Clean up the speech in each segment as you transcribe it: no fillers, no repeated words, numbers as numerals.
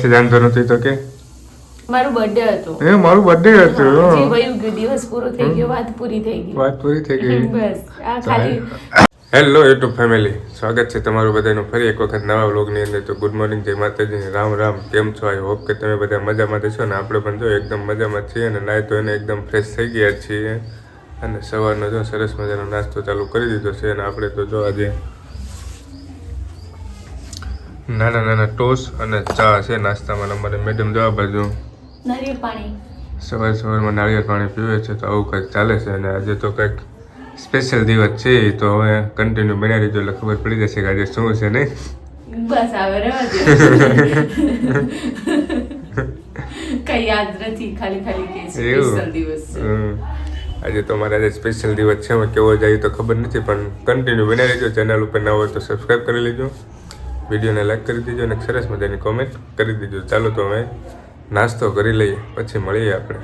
બહારથી જાણતો નથી તો કે મારું બર્થડે હતું. મારું બર્થડે હતું. જે વયું ગયું, દિવસ પૂરો થઈ ગયો, વાત પૂરી થઈ ગઈ. વાત પૂરી થઈ ગઈ. બસ આ ખાલી. હેલો યુટ્યુબ ફેમિલી, સ્વાગત છે તમારું બધાનું ફરી એક વખત નવા વ્લોગની અંદર. તો ગુડ મોર્નિંગ, જય માતાજી, રામ રામ. કેમ છો? આઈ હોપ કે તમે બધા મજામાં છો ને આપણે પણ જો એકદમ મજામાં છીએ અને નાહી ધોઈને એકદમ ફ્રેશ થઈ ગયા છીએ અને સવારનો જો સરસ મજાનો નાસ્તો ચાલુ કરી દીધો છે. અને આપણે તો જો આજે નાના નાના ટોસ અને ચા છે નાસ્તામાં. અમારે મેડમ જવા બાજુ નારિયેળ પાણી સવારમાં નાળિયેર પાણી પીવે છે. તો આવું કંઈક ચાલે છે અને આજે તો કંઈક સ્પેશિયલ દિવસ છે. તો હવે કન્ટિન્યુ બનાવી દીધો એટલે ખબર પડી જશે કે આજે શું છે નહીં. બસ આવે રહેવા દે. કઈ યાદ નથી, ખાલી ખાલી કે સ્પેશિયલ દિવસ છે આજે તો મારા આજે સ્પેશિયલ દિવસ છે. હવે કેવો જાય તો ખબર નથી, પણ કન્ટિન્યુ બનાવી લેજો. ચેનલ ઉપર ના હોય તો સબસ્ક્રાઈબ કરી લેજો, વિડીયોને લાઈક કરી દેજો અને સરસ મજાની કોમેન્ટ કરી દેજો. ચાલો તો હવે નાસ્તો કરી લઈએ, પછી મળીએ આપણે.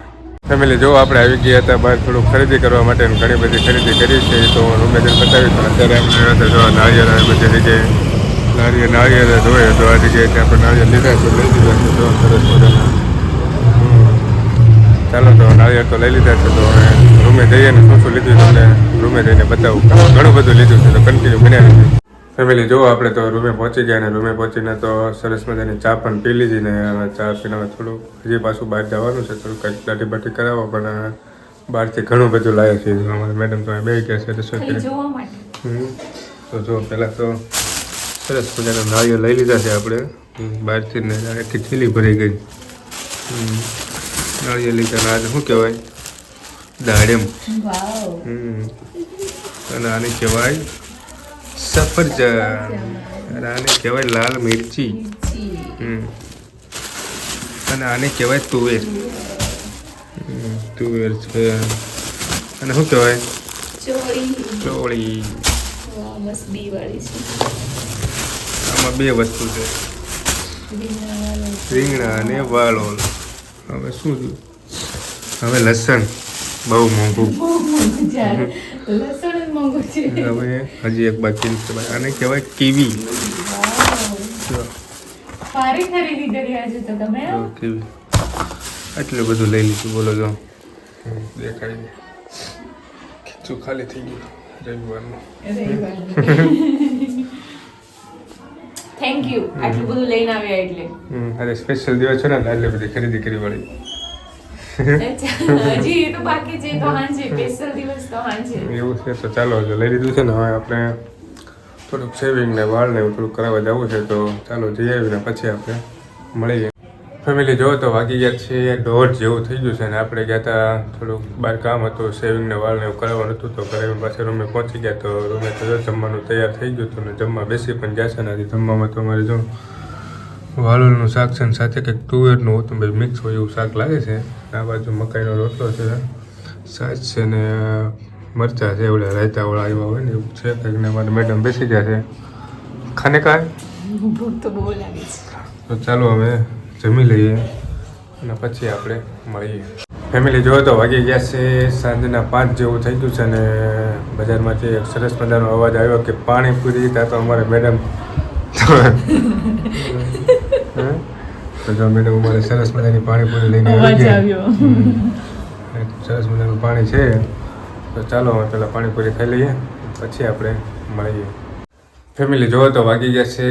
ફેમિલી જો આપણે આવી ગયા હતા બહાર થોડું ખરીદી કરવા માટે, ઘણી બધી ખરીદી કરી છે. તો રૂમે જઈને બતાવી. પણ અત્યારે આપણે જો નાળિયેર આવી બધી જગ્યાએ નાળિયેર જોઈએ તો આ જગ્યાએ આપણે નાળિયેર લીધા છે, લઈ લીધા છે. તો સરસ મજાના ચાલો તો નાળિયેર તો લઈ લીધા છે. તો હવે રૂમે જઈએ ને શું શું લીધું તમને રૂમે જઈને બતાવું. ઘણું બધું લીધું છે, તો કન્ટિન્યુ બનાવી દીધું. ફેમિલી જો આપણે તો રૂમે પહોંચી ગયા અને રૂમે પહોંચીને તો સરસ મજાની ચા પણ પી લીધી ને હવે ચા પીને થોડું હજી પાછું બહાર જવાનું છે. થોડું કંઈક દાટી બાટી કરાવો, પણ બહારથી ઘણું બધું લાવ્યા છે. અમારા મેડમ તો બે ગયા છે રસોઈ કરી. તો જો પહેલાં તો સરસ મજાના નાળિયેર લઈ લીધા છે આપણે બહારથી ને આખી થેલી ભરી ગઈ. નાળિયેર લીધા આજે શું કહેવાય દાડમ. અને આને કહેવાય સફરજન, આને કહેવાય લાલ મિરચી, અને આને કહેવાય તુવેર. તુવેર છે. અને શું કહેવાય ચોળી. આમાં બે વસ્તુ છે, રીંગણા અને વાલોલ. હવે શું થયું? હવે લસણ બહુ મોંઘું. હવે હજી એક બાકી છે. આને કહેવાય કીવી. કીવી આટલું બધું લઈ લીધું. બોલો જો દેખાય ખીચું ખાલી થઈ ગયું રવિવારનું. થેન્ક યુ આટલું બધું લઈને આવ્યા એટલે. અરે સ્પેશિયલ દિવસ છે ને એટલે બધી ખરીદી કરી વાળી. હજી તો બાકી છે, તો હાંજે સ્પેશિયલ દિવસ તો હાંજે એવું છે. તો ચાલો જો લઈ લીધું છે ને હવે આપણે થોડુંક શેવિંગ ને વાળ ને થોડુંક કરાવવા જવું છે. તો ચાલો જઈ આવીને પછી આપણે મળીએ. ફેમિલી જો તો વાગી ગયા છે 1:30 જેવું થઈ ગયું છે અને આપણે ગયા હતા થોડુંક બહાર કામ હતું, શેવિંગ ને વાળ ને એવું કરાવવાનું હતું. તો ઘરે પાછળ રૂમે પહોંચી ગયા. તો રૂમે તો જમવાનું તૈયાર થઈ ગયું હતું ને જમવા બેસી પણ જશે ને. જમવામાં તો અમારે જો વાલોળનું શાક છે ને સાથે કંઈક તુવેરનું હતું, ભાઈ મિક્સ હોય એવું શાક લાગે છે. આ બાજુ મકાઈનો રોટલો છે, છાશ છે ને મરચાં છે, ઓલા રાયતાવાળા આવ્યા હોય ને એવું છે કંઈક. ને મારા મેડમ બેસી ગયા છે ખાને કાંઈ. ભૂખ તો બહુ લાગે છે. તો ચાલો હવે જમી લઈએ અને પછી આપણે મળીએ. ફેમિલી જો તો વાગી ગયા છે સાંજના 5 જેવું થઈ ગયું છે અને બજારમાંથી એક સરસ મજાનો અવાજ આવ્યો કે પાણીપુરી. ત્યાં તો અમારે મેડમ તો જો મેડમ અમારે સરસ મજાની પાણીપુરી લઈને આવી ગયા. સરસ મજાનું પાણી છે. તો ચાલો હવે પહેલાં પાણીપુરી ખાઈ લઈએ પછી આપણે મળીએ. ફેમિલી જોવો તો વાગી ગયા છે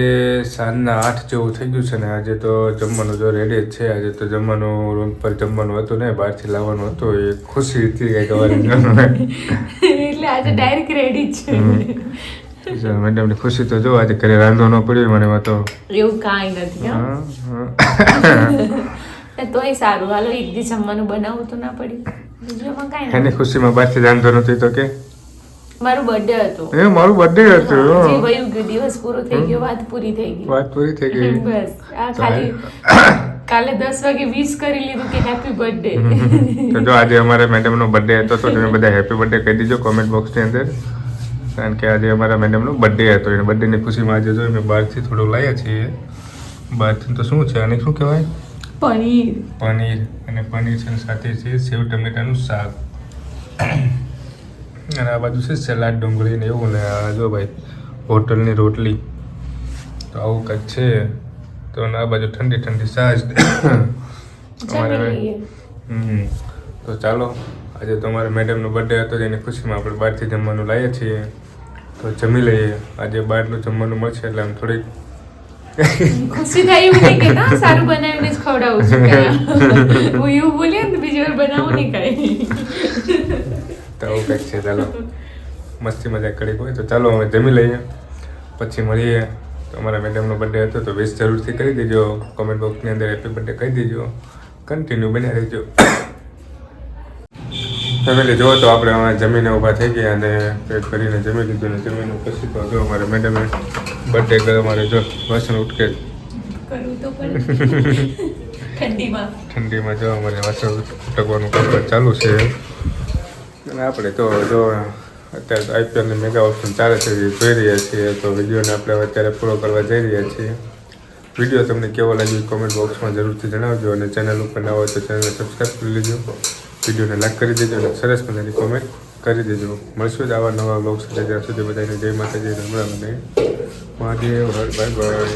સાંજના 8 જેવું થઈ ગયું છે ને આજે તો જમવાનું જો રેડી જ છે. આજે તો જમવાનું રૂમ પર જમવાનું હતું ને બહારથી લાવવાનું હતું. એ ખુશી હતી કંઈક અમારે એટલે આજે ડાયરેક્ટ રેડી જ છે. મેડમની ખુશી તો જો આજે ઘરે રાંધો ન પડ્યો મને તો એવું કાંઈ નથી. તોય સારું, હાલો એક દી જમવાનું બનાવવું તો ના પડ્યું. બીજું કાંઈ એની ખુશીમાં બહારથી રાંધો નથી તો કે મારું બર્થડે હતું. મારું બર્થડે હતું. જે વયું ગયું, દિવસ પૂરો થઈ ગયો, વાત પૂરી થઈ ગઈ. વાત પૂરી થઈ ગઈ. બસ આ ખાલી કાલે 10 વાગે વિશ કરી લીધું કે હેપી બર્થડે. તો જો આજે અમારા મેડમનો બર્થડે હતો તો તમે બધા હેપી બર્થડે કહી દીજો કોમેન્ટ બોક્સની અંદર. કારણ કે આજે અમારા મેડમનો બર્થડે હતો. એને બર્થડેની ખુશીમાં આજે જો અમે બહારથી થોડું લાવ્યા છીએ. બહારથી તો શું છે આને શું કહેવાય? પનીર. અને પનીર છે સાથે છે સેવ ટમેટાનું શાક અને આ બાજુ છે સલાડ ડુંગળી ને એવું. ને આ જો ભાઈ હોટલની રોટલી. તો આવું કંઈક છે તો આ બાજુ ઠંડી ઠંડી સાજ જમી લઈએ. તો ચાલો આજે તો અમારા મેડમનો બર્થડે હતો જેની ખુશીમાં આપણે બહારથી જમવાનું લાવીએ છીએ તો જમી લઈએ. આજે બહારનું જમવાનું મળશે એટલે આમ થોડીક ખુશી થાય એવું નહીં કે ના સારું બનાવીને જ ખવડાવું છું કે હું એવું બોલીએ ને તો બીજી વાર બનાવું નહીં કાંઈ. તો આવું કંઈક છે. ચાલો મસ્તી મજાક કરી હોય તો ચાલો હવે જમી લઈએ પછી મળીએ. તો અમારા મેડમનો બર્થડે હતો તો વિશ જરૂરથી કરી દેજો. કોમેન્ટ બોક્સની અંદર હેપી બર્થડે કહી દેજો. કન્ટિન્યુ બન્યા રહેજો. ફેમિલી જો તો આપણે હવે જમીને ઊભા થઈ ગયા અને પેટ કરીને જમી લીધું ને જમીને પછી તો જો અમારે મેડમે બર્થડે કરે અમારે જો વાસણ ઉટકે કરવું તો પડે ઠંડીમાં જો અમારે વાસણ ઉટકવાનું કામકાજ ચાલુ છે. અને આપણે તો જો અત્યારે તો આઈપીએલની મેગા ઓપ્શન ચાલે છે એ જોઈ રહ્યા છીએ. તો વિડીયોને આપણે અત્યારે પૂરો કરવા જઈ રહ્યા છીએ. વિડીયો તમને કેવો લાગ્યો કોમેન્ટ બોક્સમાં જરૂરથી જણાવજો અને ચેનલ ઉપર ના હોય તો ચેનલને સબસ્ક્રાઈબ કરી લેજો. વિડીયોને લાઈક કરી દેજો અને સરસ મજાની કોમેન્ટ કરી દેજો. મળશું જ આવા નવા બ્લોગ સાથે. જ્યાં સુધી બધાને જય માતાજી, રામ રામ અને મહાદેવ હર બાય બાય.